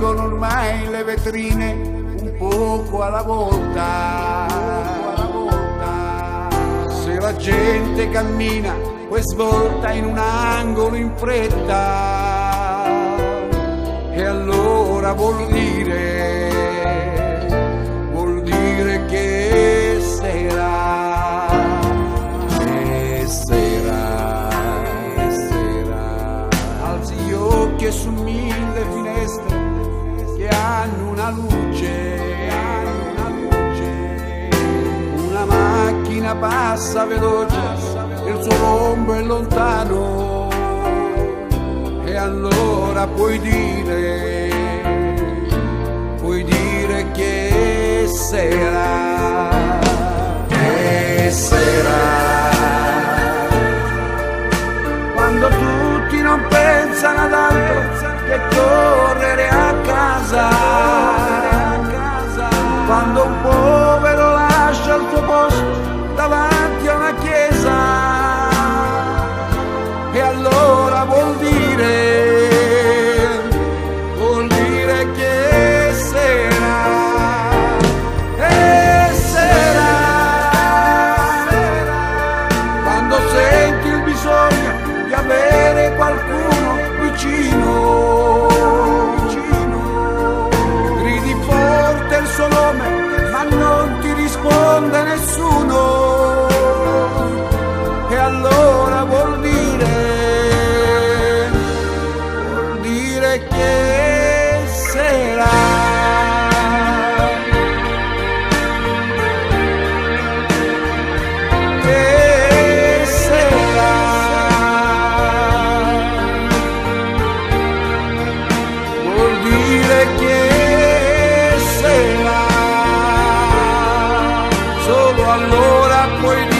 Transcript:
vengono ormai le vetrine un poco alla volta. Se la gente cammina poi svolta in un angolo in fretta, e allora vuol dire che sera. Alzi gli occhi e su 1000 finestre che hanno una luce, una macchina passa veloce, il suo rombo è lontano, e allora puoi dire che sera, quando tutti non pensano ad altro che correre a casa, quando un povero lascia il suo posto davanti a una chiesa, e allora vuol dire che sera, quando senti il bisogno di avere qualcuno vicino, gridi forte il suo nome ma non ti risponde nessuno, e allora vuol dire che sera. Che sera, solo allora puoi dire